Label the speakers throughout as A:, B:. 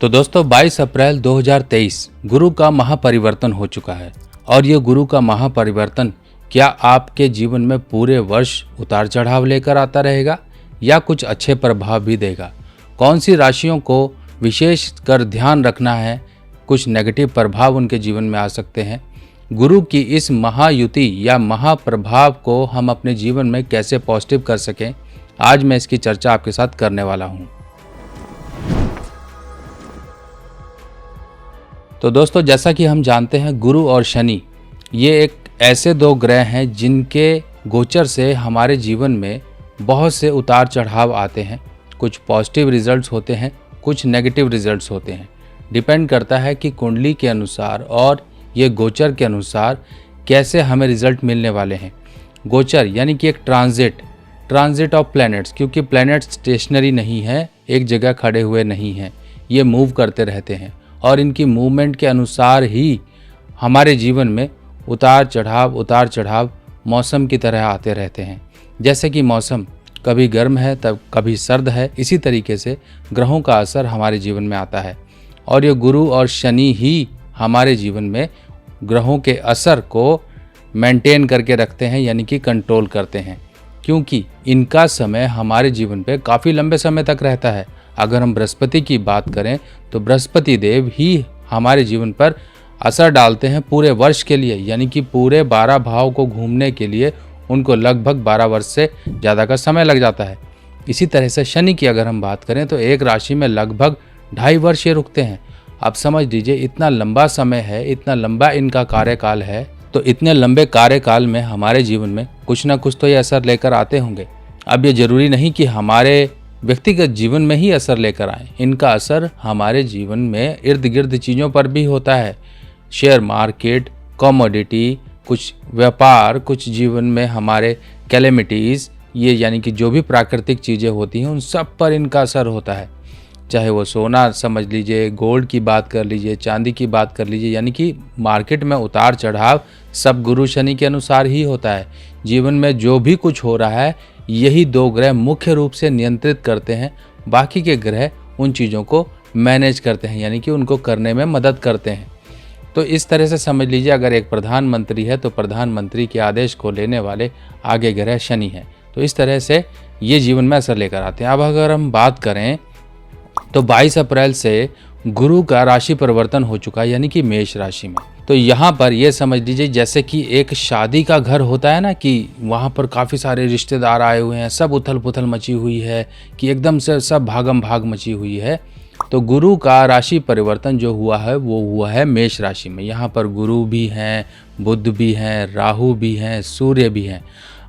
A: तो दोस्तों 22 अप्रैल 2023 गुरु का महापरिवर्तन हो चुका है। और ये गुरु का महापरिवर्तन क्या आपके जीवन में पूरे वर्ष उतार चढ़ाव लेकर आता रहेगा या कुछ अच्छे प्रभाव भी देगा? कौन सी राशियों को विशेष कर ध्यान रखना है? कुछ नेगेटिव प्रभाव उनके जीवन में आ सकते हैं। गुरु की इस महायुति या महाप्रभाव को हम अपने जीवन में कैसे पॉजिटिव कर सकें, आज मैं इसकी चर्चा आपके साथ करने वाला हूँ। तो दोस्तों, जैसा कि हम जानते हैं, गुरु और शनि ये एक ऐसे दो ग्रह हैं जिनके गोचर से हमारे जीवन में बहुत से उतार चढ़ाव आते हैं। कुछ पॉजिटिव रिजल्ट्स होते हैं, कुछ नेगेटिव रिजल्ट्स होते हैं। डिपेंड करता है कि कुंडली के अनुसार और ये गोचर के अनुसार कैसे हमें रिजल्ट मिलने वाले हैं। गोचर यानी कि एक ट्रांजिट ऑफ प्लैनेट्स, क्योंकि प्लैनेट्स स्टेशनरी नहीं है, एक जगह खड़े हुए नहीं हैं, ये मूव करते रहते हैं और इनकी मूवमेंट के अनुसार ही हमारे जीवन में उतार चढ़ाव मौसम की तरह आते रहते हैं। जैसे कि मौसम कभी गर्म है तब कभी सर्द है, इसी तरीके से ग्रहों का असर हमारे जीवन में आता है। और ये गुरु और शनि ही हमारे जीवन में ग्रहों के असर को मेंटेन करके रखते हैं, यानी कि कंट्रोल करते हैं, क्योंकि इनका समय हमारे जीवन पे काफ़ी लंबे समय तक रहता है। अगर हम बृहस्पति की बात करें तो बृहस्पति देव ही हमारे जीवन पर असर डालते हैं पूरे वर्ष के लिए, यानी कि पूरे 12 भाव को घूमने के लिए उनको लगभग 12 वर्ष से ज़्यादा का समय लग जाता है। इसी तरह से शनि की अगर हम बात करें तो एक राशि में लगभग 2.5 वर्ष ये रुकते हैं। आप समझ लीजिए, इतना लंबा समय है, इतना लंबा इनका कार्यकाल है, तो इतने लंबे कार्यकाल में हमारे जीवन में कुछ ना कुछ तो ये असर लेकर आते होंगे। अब ये जरूरी नहीं कि हमारे व्यक्तिगत जीवन में ही असर लेकर आए, इनका असर हमारे जीवन में इर्द गिर्द चीज़ों पर भी होता है। शेयर मार्केट, कमोडिटी, कुछ व्यापार, कुछ जीवन में हमारे कैलेमिटीज़, ये यानी कि जो भी प्राकृतिक चीज़ें होती हैं उन सब पर इनका असर होता है। चाहे वो सोना समझ लीजिए, गोल्ड की बात कर लीजिए, चांदी की बात कर लीजिए, यानी कि मार्केट में उतार चढ़ाव सब गुरु शनि के अनुसार ही होता है। जीवन में जो भी कुछ हो रहा है यही दो ग्रह मुख्य रूप से नियंत्रित करते हैं, बाकी के ग्रह उन चीज़ों को मैनेज करते हैं, यानी कि उनको करने में मदद करते हैं। तो इस तरह से समझ लीजिए, अगर एक प्रधानमंत्री है तो प्रधानमंत्री के आदेश को लेने वाले आगे ग्रह शनि है। तो इस तरह से ये जीवन में असर लेकर आते हैं। अब अगर हम बात करें तो 22 अप्रैल से गुरु का राशि परिवर्तन हो चुका है, यानी कि मेष राशि में। तो यहाँ पर ये समझ लीजिए जैसे कि एक शादी का घर होता है ना, कि वहाँ पर काफ़ी सारे रिश्तेदार आए हुए हैं, सब उथल पुथल मची हुई है, कि एकदम से सब भागम भाग मची हुई है। तो गुरु का राशि परिवर्तन जो हुआ है वो हुआ है मेष राशि में। यहाँ पर गुरु भी हैं, बुध भी हैं, राहु भी हैं, सूर्य भी हैं।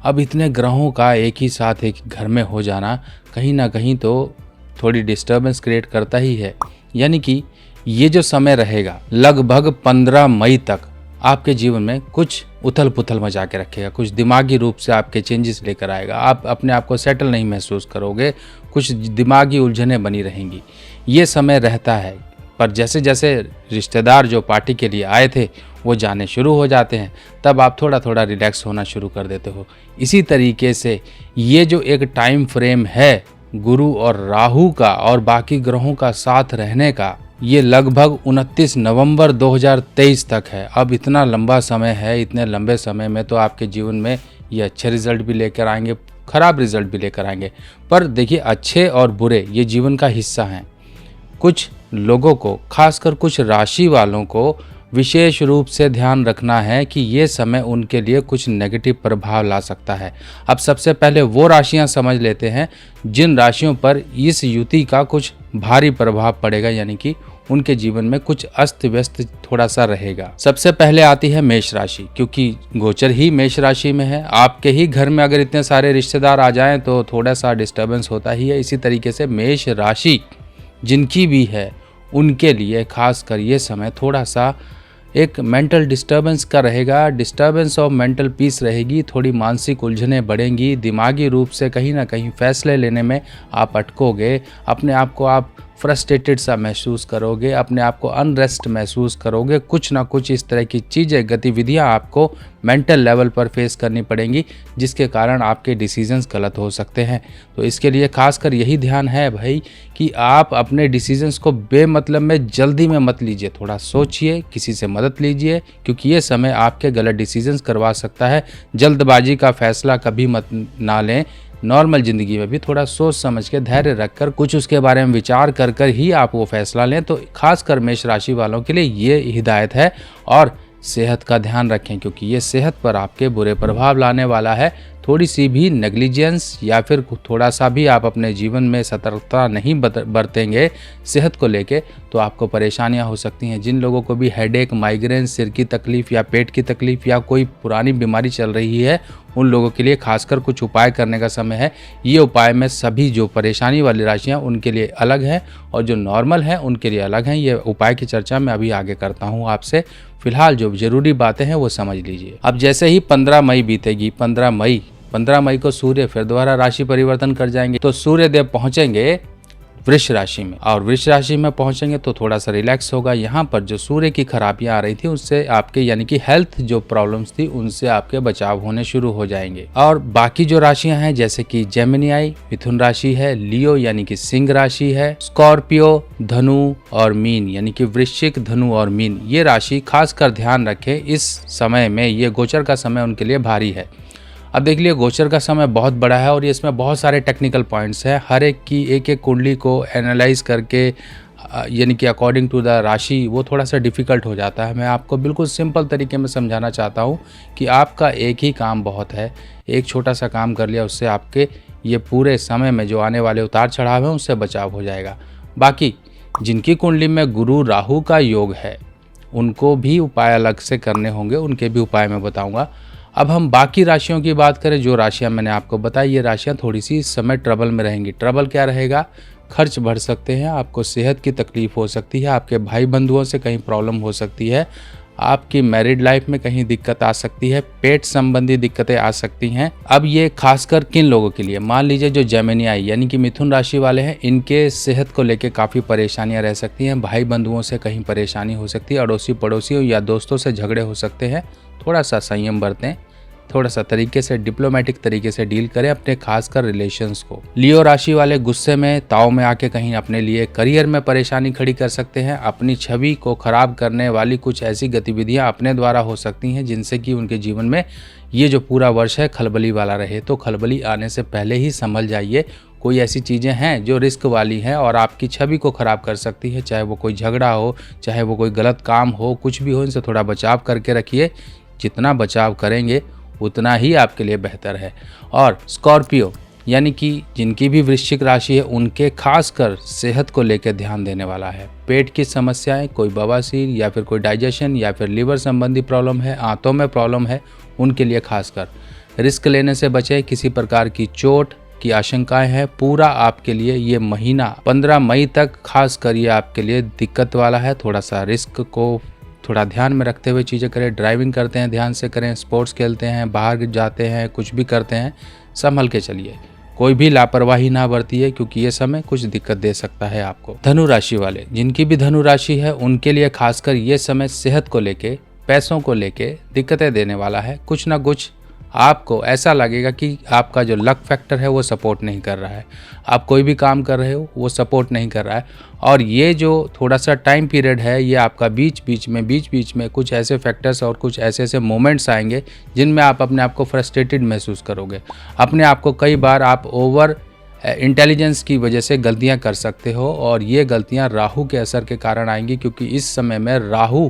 A: अब इतने ग्रहों का एक ही साथ एक घर में हो जाना कहीं ना कहीं तो थोड़ी डिस्टर्बेंस क्रिएट करता ही है। यानी कि ये जो समय रहेगा लगभग 15 मई तक आपके जीवन में कुछ उथल पुथल मचा के रखेगा, कुछ दिमागी रूप से आपके चेंजेस लेकर आएगा। आप अपने आप को सेटल नहीं महसूस करोगे, कुछ दिमागी उलझनें बनी रहेंगी। ये समय रहता है, पर जैसे जैसे रिश्तेदार जो पार्टी के लिए आए थे वो जाने शुरू हो जाते हैं, तब आप थोड़ा थोड़ा रिलैक्स होना शुरू कर देते हो। इसी तरीके से ये जो एक टाइम फ्रेम है गुरु और राहु का और बाकी ग्रहों का साथ रहने का, ये लगभग 29 नवंबर 2023 तक है। अब इतना लंबा समय है, इतने लंबे समय में तो आपके जीवन में ये अच्छे रिजल्ट भी लेकर आएंगे, खराब रिजल्ट भी लेकर आएंगे। पर देखिए, अच्छे और बुरे ये जीवन का हिस्सा हैं। कुछ लोगों को, खासकर कुछ राशि वालों को विशेष रूप से ध्यान रखना है कि ये समय उनके लिए कुछ नेगेटिव प्रभाव ला सकता है। अब सबसे पहले वो राशियां समझ लेते हैं जिन राशियों पर इस युति का कुछ भारी प्रभाव पड़ेगा, यानी कि उनके जीवन में कुछ अस्त व्यस्त थोड़ा सा रहेगा। सबसे पहले आती है मेष राशि, क्योंकि गोचर ही मेष राशि में है। आपके ही घर में अगर इतने सारे रिश्तेदार आ जाएं तो थोड़ा सा डिस्टर्बेंस होता ही है। इसी तरीके से मेष राशि जिनकी भी है उनके लिए खासकर ये समय थोड़ा सा एक मेंटल डिस्टर्बेंस का रहेगा, डिस्टर्बेंस ऑफ मेंटल पीस रहेगी, थोड़ी मानसिक उलझनें बढ़ेंगी, दिमागी रूप से कहीं ना कहीं फैसले लेने में आप अटकोगे, अपने आप को आप फ्रस्ट्रेटेड सा महसूस करोगे, अपने आप को अनरेस्ट महसूस करोगे। कुछ ना कुछ इस तरह की चीज़ें, गतिविधियां आपको मेंटल लेवल पर फेस करनी पड़ेंगी, जिसके कारण आपके डिसीजंस गलत हो सकते हैं। तो इसके लिए खासकर यही ध्यान है भाई कि आप अपने डिसीजंस को बेमतलब में जल्दी में मत लीजिए। थोड़ा सोचिए, किसी से मदद लीजिए, क्योंकि ये समय आपके गलत डिसीजंस करवा सकता है। जल्दबाजी का फैसला कभी मत ना लें। नॉर्मल ज़िंदगी में भी थोड़ा सोच समझ के, धैर्य रखकर, कुछ उसके बारे में विचार कर कर ही आप वो फैसला लें। तो खासकर मेष राशि वालों के लिए ये हिदायत है। और सेहत का ध्यान रखें, क्योंकि ये सेहत पर आपके बुरे प्रभाव लाने वाला है। थोड़ी सी भी नेग्लिजेंस या फिर थोड़ा सा भी आप अपने जीवन में सतर्कता नहीं बरतेंगे सेहत को लेके, तो आपको परेशानियां हो सकती हैं। जिन लोगों को भी हेडेक, माइग्रेन, सिर की तकलीफ़ या पेट की तकलीफ़ या कोई पुरानी बीमारी चल रही है, उन लोगों के लिए खासकर कुछ उपाय करने का समय है। ये उपाय में सभी जो परेशानी वाली राशियाँ उनके लिए अलग हैं और जो नॉर्मल हैं उनके लिए अलग हैं। ये उपाय की चर्चा मैं अभी आगे करता हूँ आपसे। फिलहाल जो ज़रूरी बातें हैं वो समझ लीजिए। अब जैसे ही 15 मई बीतेगी, 15 मई को सूर्य फिर दोबारा राशि परिवर्तन कर जाएंगे। तो सूर्य देव पहुंचेंगे वृष राशि में, और वृष राशि में पहुंचेंगे तो थोड़ा सा रिलैक्स होगा। यहाँ पर जो सूर्य की खराबियां आ रही थी उससे आपके यानी कि हेल्थ जो प्रॉब्लम्स थी उनसे आपके बचाव होने शुरू हो जाएंगे। और बाकी जो राशियां हैं जैसे कि जेमिनी मिथुन राशि है, लियो यानी कि सिंह राशि है, स्कॉर्पियो, धनु और मीन यानी कि वृश्चिक, धनु और मीन, ये राशि खासकर ध्यान रखें। इस समय में ये गोचर का समय उनके लिए भारी है। अब देख लिए गोचर का समय बहुत बड़ा है और इसमें बहुत सारे टेक्निकल पॉइंट्स हैं। हर एक की एक एक कुंडली को एनालाइज करके यानी कि अकॉर्डिंग टू द राशि वो थोड़ा सा डिफ़िकल्ट हो जाता है। मैं आपको बिल्कुल सिंपल तरीके में समझाना चाहता हूँ कि आपका एक ही काम बहुत है। एक छोटा सा काम कर लिया, उससे आपके ये पूरे समय में जो आने वाले उतार चढ़ाव हैं उससे बचाव हो जाएगा। बाकी जिनकी कुंडली में गुरु राहु का योग है उनको भी उपाय अलग से करने होंगे, उनके भी उपाय मैं बताऊँगा। अब हम बाकी राशियों की बात करें, जो राशियां मैंने आपको बताई, ये राशियां थोड़ी सी इस समय ट्रबल में रहेंगी। ट्रबल क्या रहेगा? खर्च बढ़ सकते हैं, आपको सेहत की तकलीफ हो सकती है, आपके भाई बंधुओं से कहीं प्रॉब्लम हो सकती है, आपकी मैरिड लाइफ में कहीं दिक्कत आ सकती है, पेट संबंधी दिक्कतें आ सकती हैं। अब ये खासकर किन लोगों के लिए? मान लीजिए जो जेमिनी यानी कि मिथुन राशि वाले हैं, इनके सेहत को लेकर काफ़ी परेशानियां रह सकती हैं। भाई बंधुओं से कहीं परेशानी हो सकती है, अड़ोसी पड़ोसियों या दोस्तों से झगड़े हो सकते हैं। थोड़ा सा संयम बरतें, थोड़ा सा तरीके से डिप्लोमेटिक तरीके से डील करें अपने खासकर रिलेशंस को। लियो राशि वाले गुस्से में, ताव में आके कहीं अपने लिए करियर में परेशानी खड़ी कर सकते हैं। अपनी छवि को खराब करने वाली कुछ ऐसी गतिविधियां अपने द्वारा हो सकती हैं जिनसे कि उनके जीवन में ये जो पूरा वर्ष है खलबली वाला रहे। तो खलबली आने से पहले ही संभल जाइए। कोई ऐसी चीज़ें हैं जो रिस्क वाली हैं और आपकी छवि को ख़राब कर सकती है, चाहे वो कोई झगड़ा हो, चाहे वो कोई गलत काम हो, कुछ भी हो, इनसे थोड़ा बचाव करके रखिए। जितना बचाव करेंगे उतना ही आपके लिए बेहतर है। और स्कॉर्पियो यानी कि जिनकी भी वृश्चिक राशि है उनके खासकर सेहत को लेकर ध्यान देने वाला है। पेट की समस्याएं, कोई बवासीर या फिर कोई डाइजेशन या फिर लिवर संबंधी प्रॉब्लम है, आंतों में प्रॉब्लम है, उनके लिए खासकर रिस्क लेने से बचें। किसी प्रकार की चोट की आशंकाएं हैं। पूरा आपके लिए ये महीना 15 मई तक खासकर ये आपके लिए दिक्कत वाला है। थोड़ा सा रिस्क को थोड़ा ध्यान में रखते हुए चीज़ें करें। ड्राइविंग करते हैं ध्यान से करें, स्पोर्ट्स खेलते हैं, बाहर जाते हैं, कुछ भी करते हैं, संभल के चलिए। कोई भी लापरवाही ना बरतिए क्योंकि ये समय कुछ दिक्कत दे सकता है आपको। धनु राशि वाले, जिनकी भी धनु राशि है उनके लिए खासकर ये समय सेहत को लेके, पैसों को लेके दिक्कतें देने वाला है। कुछ ना कुछ आपको ऐसा लगेगा कि आपका जो लक फैक्टर है वो सपोर्ट नहीं कर रहा है। आप कोई भी काम कर रहे हो वो सपोर्ट नहीं कर रहा है। और ये जो थोड़ा सा टाइम पीरियड है ये आपका बीच बीच में कुछ ऐसे फैक्टर्स और कुछ ऐसे मोमेंट्स आएंगे जिनमें आप अपने आप को फ्रस्ट्रेटेड महसूस करोगे। अपने आप को कई बार आप ओवर इंटेलिजेंस की वजह से गलतियां कर सकते हो और ये गलतियां राहु के असर के कारण आएंगी, क्योंकि इस समय में राहु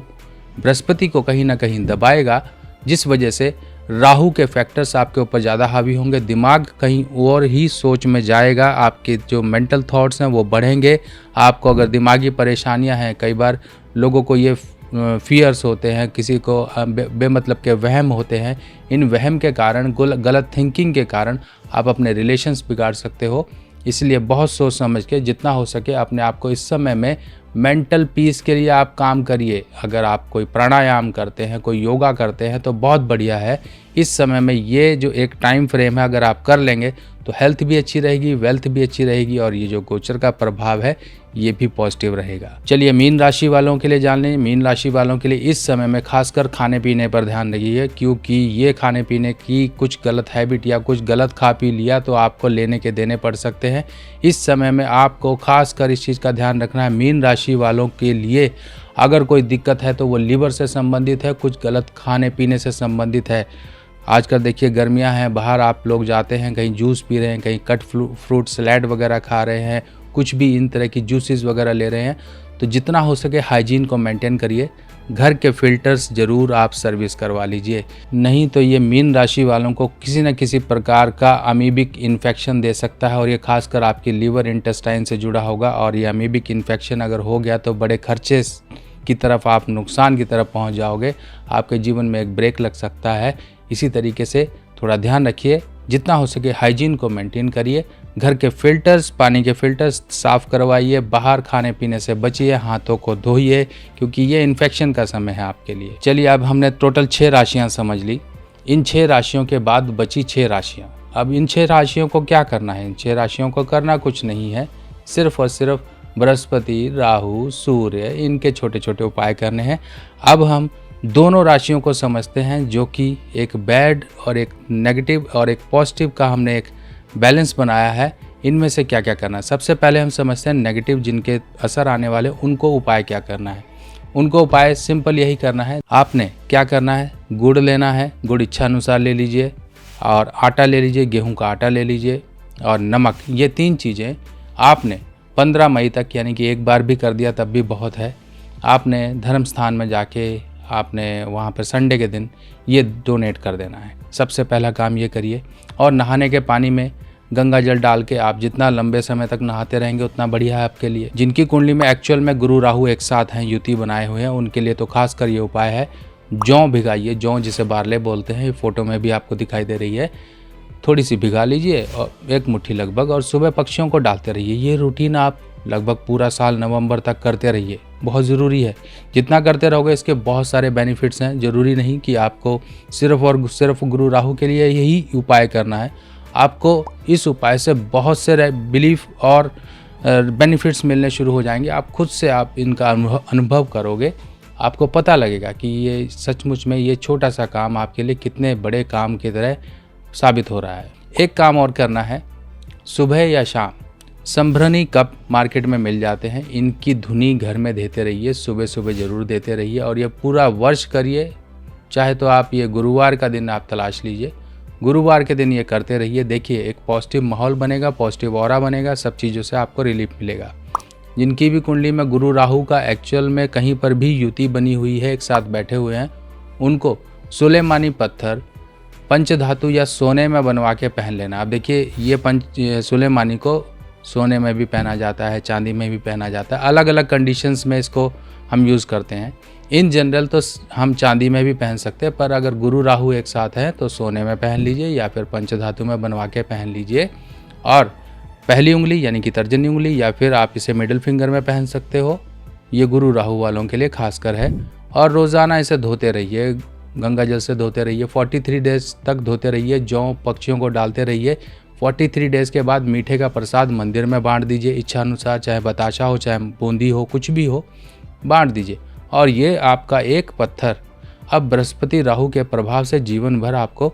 A: बृहस्पति को कहीं ना कहीं दबाएगा, जिस वजह से राहु के फैक्टर्स आपके ऊपर ज़्यादा हावी होंगे। दिमाग कहीं और ही सोच में जाएगा, आपके जो मेंटल थॉट्स हैं वो बढ़ेंगे। आपको अगर दिमागी परेशानियां हैं, कई बार लोगों को ये फियर्स होते हैं, किसी को बेमतलब के वहम होते हैं, इन वहम के कारण, गलत थिंकिंग के कारण आप अपने रिलेशंस बिगाड़ सकते हो। इसलिए बहुत सोच समझ के जितना हो सके अपने आप को इस समय में मेंटल पीस के लिए आप काम करिए। अगर आप कोई प्राणायाम करते हैं, कोई योगा करते हैं तो बहुत बढ़िया है। इस समय में ये जो एक टाइम फ्रेम है अगर आप कर लेंगे तो हेल्थ भी अच्छी रहेगी, वेल्थ भी अच्छी रहेगी और ये जो गोचर का प्रभाव है ये भी पॉजिटिव रहेगा। चलिए मीन राशि वालों के लिए जान लें। मीन राशि वालों के लिए इस समय में खासकर खाने पीने पर ध्यान रखिए, क्योंकि ये खाने पीने की कुछ गलत हैबिट या कुछ गलत खा पी लिया तो आपको लेने के देने पड़ सकते हैं। इस समय में आपको खासकर इस चीज़ का ध्यान रखना है। मीन राशि वालों के लिए अगर कोई दिक्कत है तो वो लीवर से संबंधित है, कुछ गलत खाने पीने से संबंधित है। आजकल देखिए गर्मियां हैं, बाहर आप लोग जाते हैं, कहीं जूस पी रहे हैं, कहीं कट फ्रूट सलाद वगैरह खा रहे हैं, कुछ भी इन तरह की जूसेस वगैरह ले रहे हैं, तो जितना हो सके हाइजीन को मेंटेन करिए। घर के फिल्टर्स ज़रूर आप सर्विस करवा लीजिए, नहीं तो ये मीन राशि वालों को किसी न किसी प्रकार का अमीबिक इन्फेक्शन दे सकता है और ये खासकर आपके लीवर इंटेस्टाइन से जुड़ा होगा। और ये अमीबिक इन्फेक्शन अगर हो गया तो बड़े खर्चे की तरफ, आप नुकसान की तरफ पहुंच जाओगे, आपके जीवन में एक ब्रेक लग सकता है। इसी तरीके से थोड़ा ध्यान रखिए, जितना हो सके हाइजीन को मेंटेन करिए। घर के फिल्टर्स, पानी के फिल्टर्स साफ़ करवाइए, बाहर खाने पीने से बचिए, हाथों को धोइए, क्योंकि ये इन्फेक्शन का समय है आपके लिए। चलिए अब हमने टोटल 6 राशियां समझ ली। इन 6 राशियों के बाद बची 6 राशियां। अब इन 6 राशियों को क्या करना है? इन 6 राशियों को करना कुछ नहीं है, सिर्फ और सिर्फ बृहस्पति, राहु, सूर्य, इनके छोटे छोटे उपाय करने हैं। अब हम दोनों राशियों को समझते हैं, जो कि एक बैड और एक नेगेटिव और एक पॉजिटिव का हमने एक बैलेंस बनाया है। इनमें से क्या क्या करना है? सबसे पहले हम समझते हैं नेगेटिव, जिनके असर आने वाले, उनको उपाय क्या करना है। उनको उपाय सिंपल यही करना है, आपने क्या करना है, गुड़ लेना है, गुड़ इच्छा अनुसार ले लीजिए, और आटा ले लीजिए, गेहूं का आटा ले लीजिए, और नमक। ये 3 चीज़ें आपने 15 मई तक, यानी कि एक बार भी कर दिया तब भी बहुत है, आपने धर्म स्थान में जाके आपने वहाँ पर संडे के दिन ये डोनेट कर देना है। सबसे पहला काम ये करिए। और नहाने के पानी में गंगा जल डाल के आप जितना लंबे समय तक नहाते रहेंगे उतना बढ़िया है आपके लिए। जिनकी कुंडली में एक्चुअल में गुरु राहु एक साथ हैं, युति बनाए हुए हैं, उनके लिए तो खासकर ये उपाय है। जौ भिगाइए, जौ जिसे बारले बोलते हैं, फोटो में भी आपको दिखाई दे रही है, थोड़ी सी भिगा लीजिए और 1 मुट्ठी लगभग, और सुबह पक्षियों को डालते रहिए। ये रूटीन आप लगभग पूरा साल नवंबर तक करते रहिए, बहुत ज़रूरी है। जितना करते रहोगे इसके बहुत सारे बेनिफिट्स हैं। ज़रूरी नहीं कि आपको सिर्फ और सिर्फ गुरु राहु के लिए यही उपाय करना है, आपको इस उपाय से बहुत से बिलीफ और बेनिफिट्स मिलने शुरू हो जाएंगे। आप खुद से आप इनका अनुभव करोगे, आपको पता लगेगा कि ये सचमुच में ये छोटा सा काम आपके लिए कितने बड़े काम की तरह साबित हो रहा है। एक काम और करना है, सुबह या शाम संभ्रनी कप मार्केट में मिल जाते हैं, इनकी धुनी घर में देते रहिए, सुबह सुबह ज़रूर देते रहिए, और ये पूरा वर्ष करिए। चाहे तो आप ये गुरुवार का दिन आप तलाश लीजिए, गुरुवार के दिन ये करते रहिए। देखिए एक पॉजिटिव माहौल बनेगा, पॉजिटिव ऑरा बनेगा, सब चीज़ों से आपको रिलीफ मिलेगा। जिनकी भी कुंडली में गुरु राहु का एक्चुअल में कहीं पर भी युति बनी हुई है, एक साथ बैठे हुए हैं, उनको सुलेमानी पत्थर, पंचधातु या सोने में बनवा के पहन लेना। अब देखिए ये सुलेमानी को सोने में भी पहना जाता है, चांदी में भी पहना जाता है, अलग अलग कंडीशंस में इसको हम यूज़ करते हैं। इन जनरल तो हम चांदी में भी पहन सकते हैं, पर अगर गुरु राहु एक साथ है तो सोने में पहन लीजिए या फिर पंचधातु में बनवा के पहन लीजिए। और पहली उंगली यानी कि तर्जनी उंगली, या फिर आप इसे मिडिल फिंगर में पहन सकते हो, ये गुरु राहु वालों के लिए खासकर है। और रोज़ाना इसे धोते रहिए, गंगा जल से धोते रहिए, 43 डेज तक धोते रहिए, जौ पक्षियों को डालते रहिए। 43 डेज़ के बाद मीठे का प्रसाद मंदिर में बांट दीजिए, इच्छा अनुसार, चाहे बताशा हो, चाहे बूंदी हो, कुछ भी हो, बांट दीजिए। और ये आपका एक पत्थर अब बृहस्पति राहु के प्रभाव से जीवन भर आपको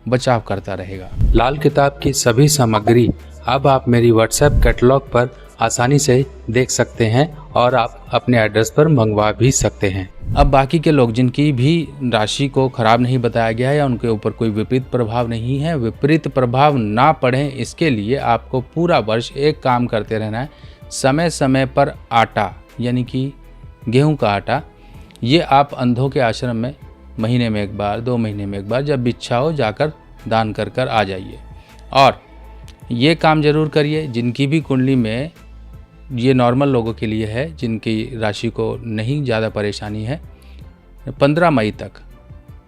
A: बचाव करता रहेगा। लाल किताब की सभी सामग्री अब आप मेरी व्हाट्सएप कैटलॉग पर आसानी से देख सकते हैं और आप अपने एड्रेस पर मंगवा भी सकते हैं। अब बाकी के लोग जिनकी भी राशि को खराब नहीं बताया गया है या उनके ऊपर कोई विपरीत प्रभाव नहीं है, विपरीत प्रभाव ना पड़े इसके लिए आपको पूरा वर्ष एक काम करते रहना है। समय समय पर आटा यानी कि गेहूं का आटा, ये आप अंधों के आश्रम में महीने में एक बार, 2 महीने में एक बार, जब इच्छा हो जाकर दान कर कर आ जाइए। और ये काम जरूर करिए जिनकी भी कुंडली में, ये नॉर्मल लोगों के लिए है जिनकी राशि को नहीं ज़्यादा परेशानी है, 15 मई तक,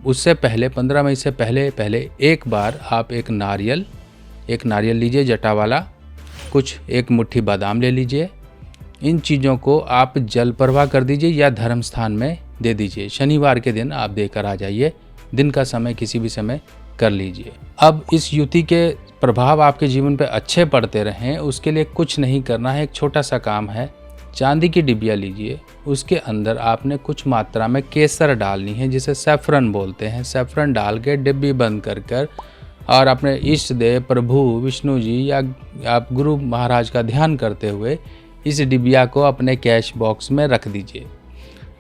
A: उससे पहले 15 मई से पहले एक बार आप एक नारियल लीजिए जटा वाला, कुछ 1 मुट्ठी बादाम ले लीजिए। इन चीज़ों को आप जल प्रवाह कर दीजिए या धर्म स्थान में दे दीजिए। शनिवार के दिन आप देकर आ जाइए, दिन का समय किसी भी समय कर लीजिए। अब इस युति के प्रभाव आपके जीवन पे अच्छे पड़ते रहें, उसके लिए कुछ नहीं करना है। एक छोटा सा काम है, चांदी की डिबिया लीजिए, उसके अंदर आपने कुछ मात्रा में केसर डालनी है, जिसे सैफरन बोलते हैं। सैफरन डाल के डिब्बी बंद कर और अपने इष्ट देव प्रभु विष्णु जी या आप गुरु महाराज का ध्यान करते हुए इस डिबिया को अपने कैश बॉक्स में रख दीजिए।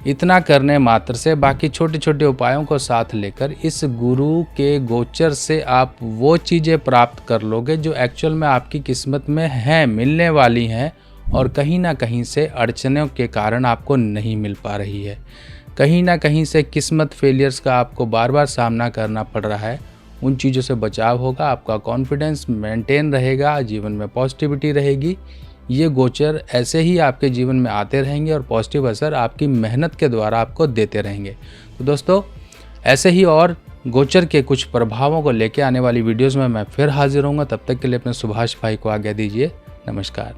A: इतना करने मात्र से बाकी छोटे छोटे उपायों को साथ लेकर इस गुरु के गोचर से आप वो चीज़ें प्राप्त कर लोगे जो एक्चुअल में आपकी किस्मत में हैं, मिलने वाली हैं, और कहीं ना कहीं से अड़चनों के कारण आपको नहीं मिल पा रही है। कहीं ना कहीं से किस्मत फेलियर्स का आपको बार बार सामना करना पड़ रहा है। उन चीज़ों से बचाव होगा, आपका कॉन्फिडेंस मेंटेन रहेगा, जीवन में पॉजिटिविटी रहेगी। ये गोचर ऐसे ही आपके जीवन में आते रहेंगे और पॉजिटिव असर आपकी मेहनत के द्वारा आपको देते रहेंगे। तो दोस्तों, ऐसे ही और गोचर के कुछ प्रभावों को लेकर आने वाली वीडियोस में मैं फिर हाजिर होऊंगा। तब तक के लिए अपने सुभाष भाई को आज्ञा दीजिए। नमस्कार।